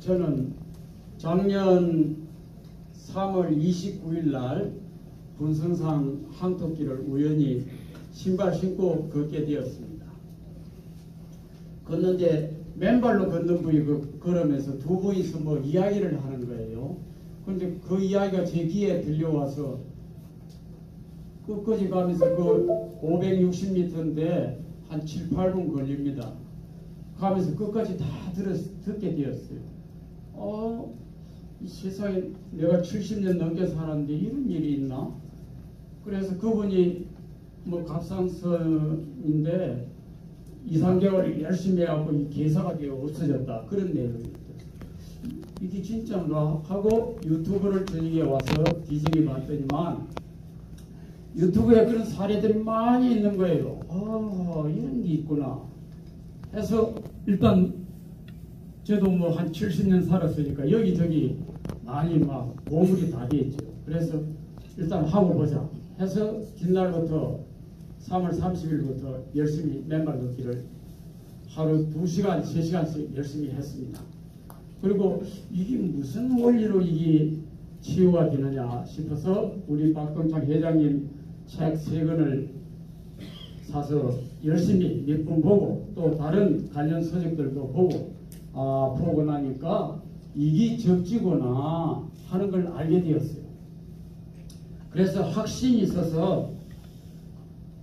저는 작년 3월 29일 날 분성산 항토길을 우연히 신발 신고 걷게 되었습니다. 걷는데 맨발로 걷는 분이 걸으면서 두 분이서 뭐 이야기를 하는 거예요. 그런데 그 이야기가 제 귀에 들려와서 끝까지 가면서 그 560m인데 한 7, 8분 걸립니다. 가면서 끝까지 다 듣게 되었어요. 이 세상에 내가 70년 넘게 살았는데 이런 일이 있나? 그래서 그분이 뭐 갑상선인데 2, 3개월 열심히 해갖고 이 개사가 되어 없어졌다. 그런 내용입니다. 이게 진짜인가 하고 유튜브를 저녁에 와서 뒤지게 봤더니만 유튜브에 그런 사례들이 많이 있는 거예요. 이런 게 있구나 해서 일단 저도 뭐 한 70년 살았으니까 여기저기 많이 막 보물이 다 돼 있죠. 그래서 일단 하고 보자 해서 뒷날부터 3월 30일부터 열심히 맨발 걷기를 하루 2시간, 3시간씩 열심히 했습니다. 그리고 이게 무슨 원리로 이게 치유가 되느냐 싶어서 우리 박동창 회장님 책 3권을 사서 열심히 몇 번 보고 또 다른 관련 서적들도 보고 나니까 이게 적지구나 하는 걸 알게 되었어요. 그래서 확신이 있어서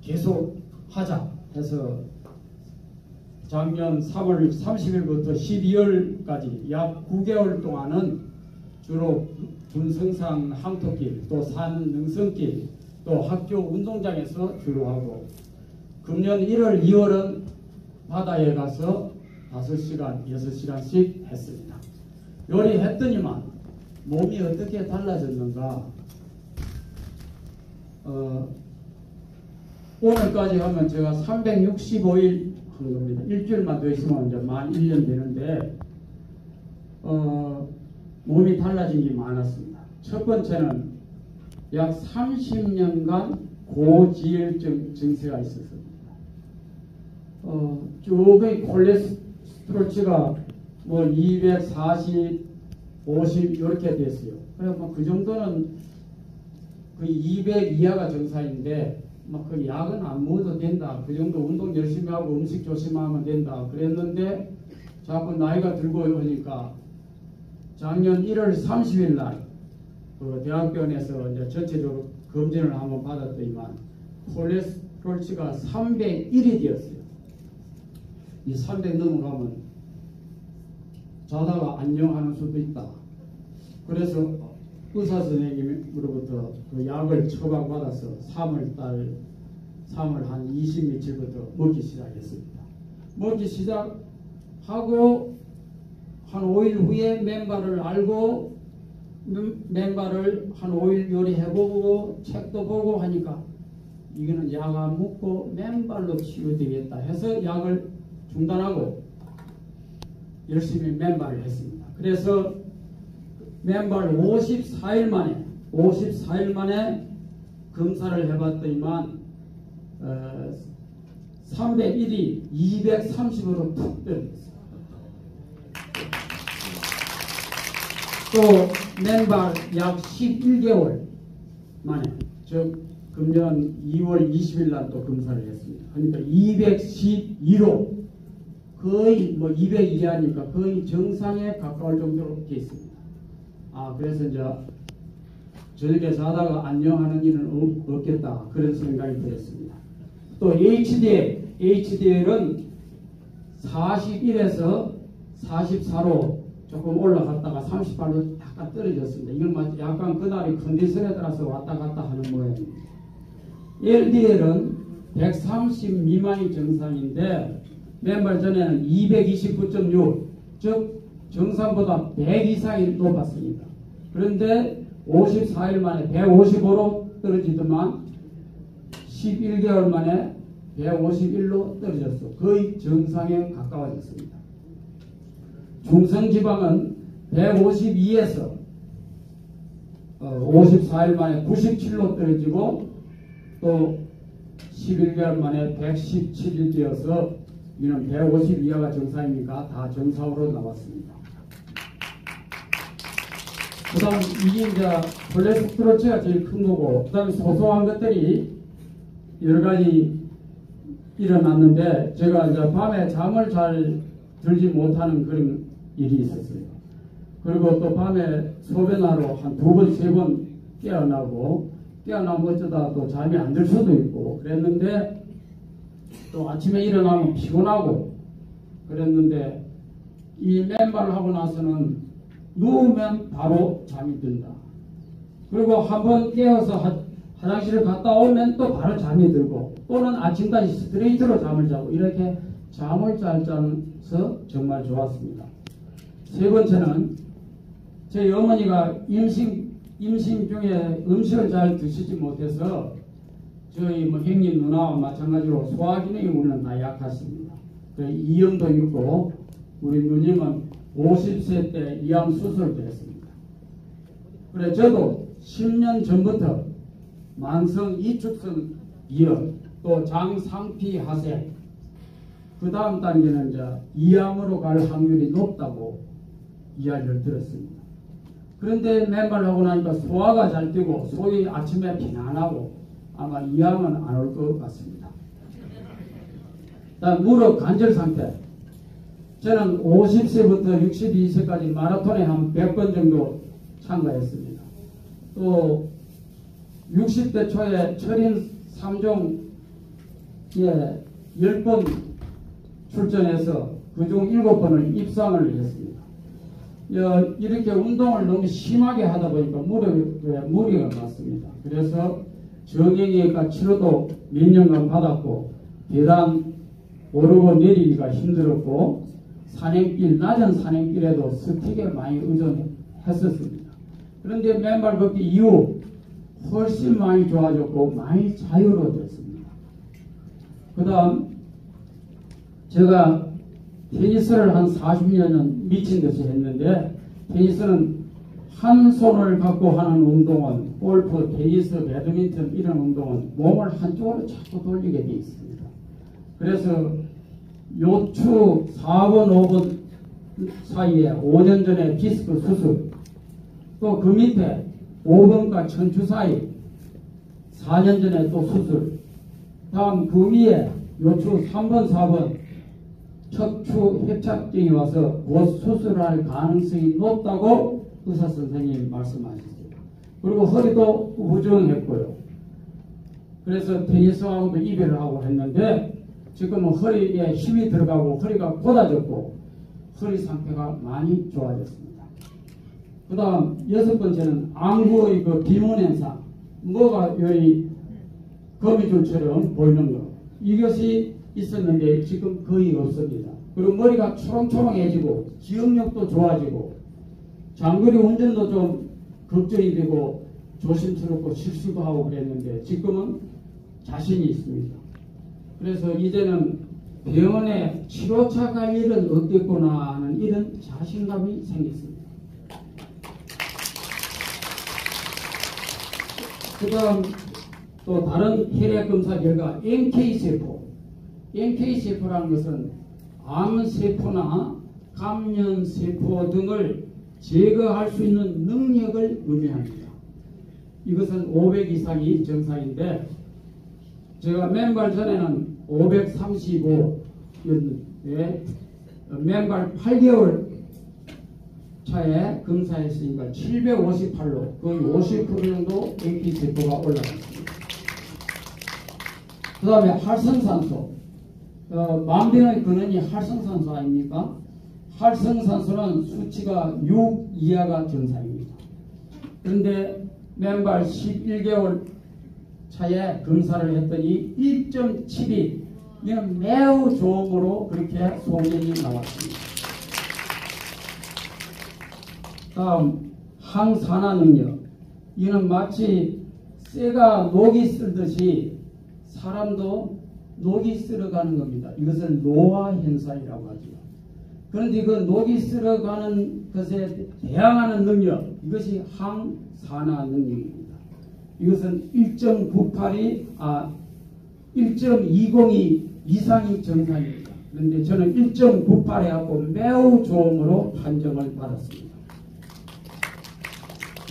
계속 하자 해서 작년 3월 30일부터 12월까지 약 9개월 동안은 주로 분성산 항토길 또 산 능선길 또 학교 운동장에서 주로 하고 금년 1월 2월은 바다에 가서 5시간 6시간씩 했습니다. 요리 했더니만 몸이 어떻게 달라졌는가. 오늘까지 하면 제가 365일 한 겁니다. 일주일만 더 있으면 이제 만 1년 되는데 몸이 달라진 게 많았습니다. 첫 번째는 약 30년간 고지혈증 증세가 있었습니다. 쭉의 콜레스테롤치가 뭐 240, 50 이렇게 됐어요. 그래서 뭐 그 정도는 그 200 이하가 정상인데 막 그 약은 안 먹어도 된다. 그 정도 운동 열심히 하고 음식 조심하면 된다. 그랬는데 자꾸 나이가 들고 오니까 작년 1월 30일 날 그 대학병원에서 이제 전체적으로 검진을 한번 받았더니만 콜레스테롤치가 301이 되었어요. 이 300 넘어가면 자다가 안녕하는 수도 있다. 그래서 의사 선생님으로부터 그 약을 처방받아서 3월 한 20 며칠부터 먹기 시작했습니다. 먹기 시작하고 한 5일 후에 맨발을 알고 맨발을 한 5일 요리해보고 책도 보고 하니까 이거는 약 안 먹고 맨발로 치유되겠다 해서 약을 중단하고 열심히 맨발을 했습니다. 그래서 맨발 54일 만에 검사를 해봤더니만 301이 230으로 툭 떨어졌어요. 또 맨발 약 11개월 만에 즉 금년 2월 20일 날 또 검사를 했습니다. 그러니까 212로 거의 뭐 200 이하니까 거의 정상에 가까울 정도로 되어 있습니다. 그래서 이제 저녁에 자다가 안녕하는 일은 없겠다 그런 생각이 들었습니다. 또 HDL은 41에서 44로 조금 올라갔다가 38로 약간 떨어졌습니다. 이건 약간 그날의 컨디션에 따라서 왔다 갔다 하는 모양입니다. LDL은 130 미만이 정상인데 맨발 전에는 229.6 즉 정상보다 100 이상이 높았습니다. 그런데 54일 만에 155로 떨어지더만 11개월 만에 151로 떨어졌어. 거의 정상에 가까워졌습니다. 중성지방은 152에서 54일 만에 97로 떨어지고 또 11개월 만에 117일 되어서 이는 150 이하가 정상이니까 다 정상으로 나왔습니다. 그 다음 이게 이제 콜레스테롤치가 제일 큰 거고, 그 다음에 소소한 것들이 여러 가지 일어났는데, 제가 이제 밤에 잠을 잘 들지 못하는 그런 일이 있었어요. 그리고 또 밤에 소변하러 한 2번, 3번 깨어나면 어쩌다 또 잠이 안 들 수도 있고 그랬는데, 또 아침에 일어나면 피곤하고 그랬는데, 이 맨발을 하고 나서는 누우면 바로 잠이 든다. 그리고 한번 깨어서 화장실을 갔다 오면 또 바로 잠이 들고, 또는 아침까지 스트레이트로 잠을 자고, 이렇게 잠을 잘 자서 정말 좋았습니다. 세 번째는 저희 어머니가 임신 중에 음식을 잘 드시지 못해서 저희 형님 누나와 마찬가지로 소화기능이 우리는 다 약하십니다. 이염도 있고, 우리 누님은 50세 때 이암 수술도 했습니다. 그래 저도 10년 전부터 만성 이축성 이염, 또 장상피 하세, 그 다음 단계는 이제 이암으로 갈 확률이 높다고 이야기를 들었습니다. 그런데 맨발 하고 나니까 소화가 잘 되고 속이 아침에 편안하고 아마 이암은 안 올 것 같습니다. 다음 무릎 관절 상태. 저는 50세부터 62세까지 마라톤에 한 100번 정도 참가했습니다. 또 60대 초에 철인 3종에 10번 출전해서 그중 7번을 입상을 했습니다. 이렇게 운동을 너무 심하게 하다 보니까 무릎에 무리가 갔습니다. 그래서 정형외과 치료도 몇 년간 받았고, 계단 오르고 내리기가 힘들었고, 낮은 산행길에도 스틱에 많이 의존했었습니다. 그런데 맨발 걷기 이후 훨씬 많이 좋아졌고 많이 자유로워졌습니다. 그 다음 제가 테니스를 한 40년은 미친 듯이 했는데, 테니스는 한 손을 갖고 하는 운동은 골프, 테니스, 배드민턴 이런 운동은 몸을 한쪽으로 자꾸 돌리게 되어 있습니다. 그래서 요추 4번, 5번 사이에 5년 전에 디스크 수술, 또 그 밑에 5번과 천추 사이 4년 전에 또 수술, 다음 그 위에 요추 3번, 4번 척추 협착증이 와서 곧 수술할 가능성이 높다고 의사 선생님이 말씀하셨어요. 그리고 허리도 우정했고요. 그래서 테니스하고도 이별을 하고 했는데, 지금은 허리에 힘이 들어가고 허리가 곧아졌고 허리 상태가 많이 좋아졌습니다. 그 다음 6번째는 안구의 그 비문 현상, 뭐가 여기 거미줄처럼 보이는 것, 이것이 있었는데 지금 거의 없습니다. 그리고 머리가 초롱초롱해지고 기억력도 좋아지고 장거리 운전도 좀 걱정이 되고 조심스럽고 실수도 하고 그랬는데 지금은 자신이 있습니다. 그래서 이제는 병원에 치료차 갈 일은 없겠구나 하는 이런 자신감이 생겼습니다. 그 다음 또 다른 혈액검사 결과 NK세포, NK세포라는 것은 암세포나 감염세포 등을 제거할 수 있는 능력을 의미합니다. 이것은 500 이상이 정상인데, 제가 맨발 전에는 535였는데 맨발 8개월 차에 검사했으니까 758로 거의 50% 정도 NK세포가 올라갔습니다. 그 다음에 활성산소, 만병의 근원이 활성산소 아닙니까? 활성산소는 수치가 6 이하가 정상입니다. 그런데 맨발 11개월 차에 검사를 했더니 1.7이 이는 매우 좋음으로 그렇게 소견이 나왔습니다. 다음 항산화 능력, 이는 마치 쇠가 녹이 쓸듯이 사람도 녹이 쓸어가는 겁니다. 이것을 노화 현상이라고 하죠. 그런데 그 녹이 쓸어가는 것에 대항하는 능력, 이것이 항산화 능력입니다. 이것은 1.20이 이상이 정상입니다. 그런데 저는 1.98에 하고 매우 좋음으로 판정을 받았습니다.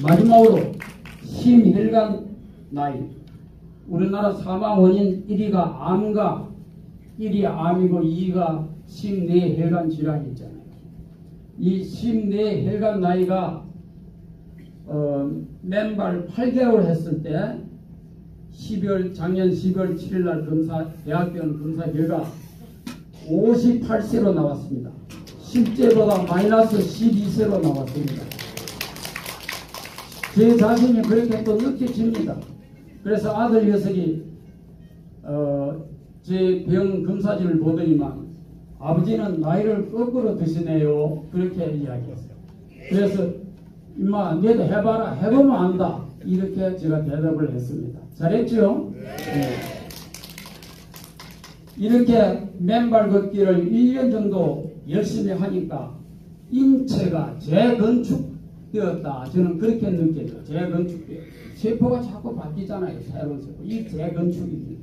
마지막으로 심혈관 나이. 우리나라 사망 원인 1위가 암과 1위 암이고 2위가 심뇌혈관 질환이 있잖아요. 이 심뇌혈관 나이가 맨발 8개월 했을 때 작년 12월 7일 날 대학병원 검사 결과 58세로 나왔습니다. 실제보다 마이너스 12세로 나왔습니다. 제 자신이 그렇게 또 느껴집니다. 그래서 아들 녀석이 제 병 검사진을 보더니만 아버지는 나이를 거꾸로 드시네요. 그렇게 이야기했어요. 그래서 임마 너도 해봐라. 해보면 안다. 이렇게 제가 대답을 했습니다. 잘했죠? 네. 이렇게 맨발 걷기를 1년 정도 열심히 하니까 인체가 재건축되었다. 저는 그렇게 느껴져요. 재건축돼요. 세포가 자꾸 바뀌잖아요. 새로운 세포. 이 재건축입니다.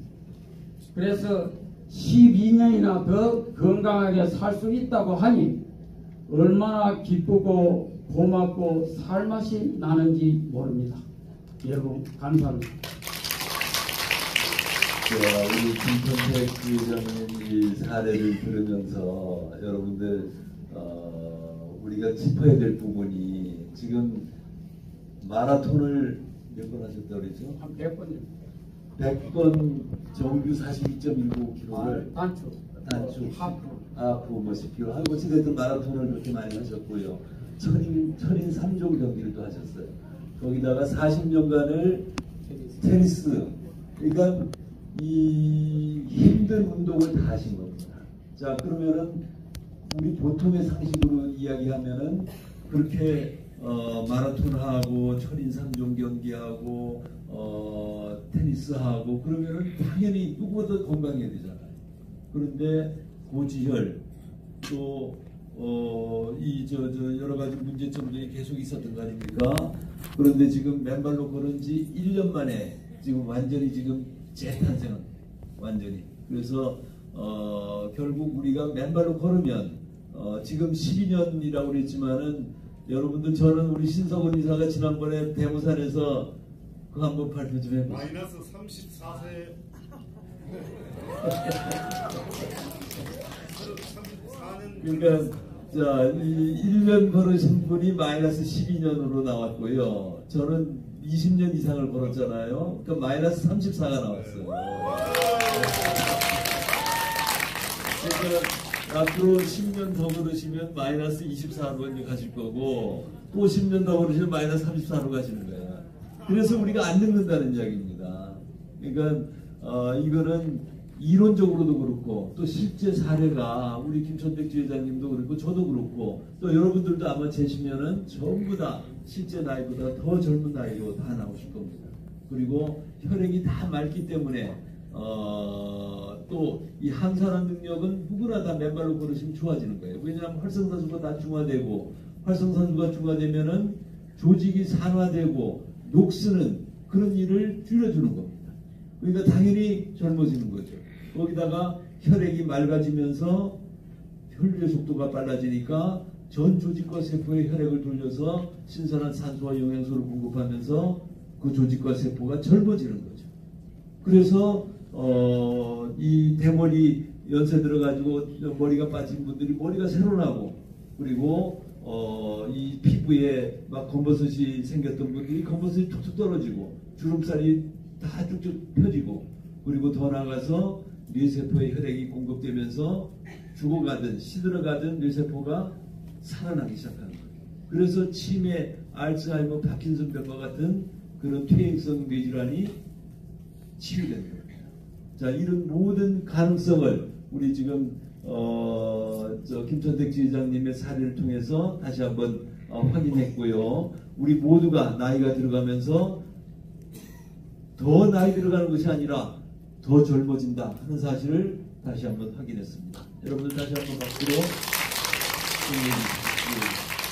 그래서 12년이나 더 건강하게 살 수 있다고 하니 얼마나 기쁘고 고맙고 살맛이 나는지 모릅니다. 여러분 감사합니다. 우리 김천택 부회장님 이 사례를 들으면서 여러분들 우리가 짚어야 될 부분이 지금 마라톤을 몇 번 하셨다고 그랬죠? 한 100번이요. 100번 정규 42.19km를 단축, 하프 뭐 10km 하고 어찌됐든 마라톤을 그렇게 많이 하셨고요. 천인 3종 경기를 또 하셨어요. 거기다가 40년간을 테니스. 그러니까 이 힘든 운동을 다 하신 겁니다. 자, 그러면은 우리 보통의 상식으로 이야기하면은 그렇게 마라톤하고 천인 3종 경기하고 테니스하고 그러면은 당연히 누구보다 건강해야 되잖아요. 그런데 고지혈 또 여러 가지 문제점들이 계속 있었던 거 아닙니까? 그런데 지금 맨발로 걸은 지 1년 만에 지금 완전히 지금 재탄생은 완전히. 그래서 결국 우리가 맨발로 걸으면 지금 12년이라고 그랬지만은 여러분들 저는 우리 신석원 이사가 지난번에 대모산에서 그거 한번 발표 좀 해보세요. 마이너스 34세. 그러니까 자, 1년 걸으신 분이 마이너스 12년으로 나왔고요. 저는 20년 이상을 걸었잖아요. 그러니까 마이너스 34가 나왔어요. 그러니까 앞으로 10년 더 걸으시면 마이너스 24로 가실 거고 또 10년 더 걸으시면 마이너스 34로 가시는 거예요. 그래서 우리가 안 늙는다는 이야기입니다. 그러니까 이거는 이론적으로도 그렇고 또 실제 사례가 우리 김천택 지회장님도 그렇고 저도 그렇고 또 여러분들도 아마 재시면은 전부 다 실제 나이보다 더 젊은 나이로 다 나오실 겁니다. 그리고 혈액이 다 맑기 때문에 또 이 항산화 능력은 누구나 다 맨발로 걸으시면 좋아지는 거예요. 왜냐하면 활성산소가 다 중화되고 활성산소가 중화되면은 조직이 산화되고 녹쓰는 그런 일을 줄여주는 겁니다. 그러니까 당연히 젊어지는 거죠. 거기다가 혈액이 맑아지면서 혈류의 속도가 빨라지니까 전 조직과 세포에 혈액을 돌려서 신선한 산소와 영양소를 공급하면서 그 조직과 세포가 젊어지는 거죠. 그래서 이 대머리 연세 들어가지고 머리가 빠진 분들이 머리가 새로 나고 그리고 이 피부에 막 검버섯이 생겼던 분들이 검버섯이 툭툭 떨어지고 주름살이 다 쭉쭉 펴지고 그리고 더 나아가서 뇌세포의 혈액이 공급되면서 죽어가든 시들어가든 뇌세포가 살아나기 시작하는 거예요. 그래서 치매, 알츠하이머, 파킨슨병과 같은 그런 퇴행성 뇌질환이 치유되는 겁니다. 자, 이런 모든 가능성을 우리 지금 김천택 지회장님의 사례를 통해서 다시 한번 확인했고요. 우리 모두가 나이가 들어가면서 더 나이 들어가는 것이 아니라 더 젊어진다 하는 사실을 다시 한번 확인했습니다. 여러분들 다시 한번 박수로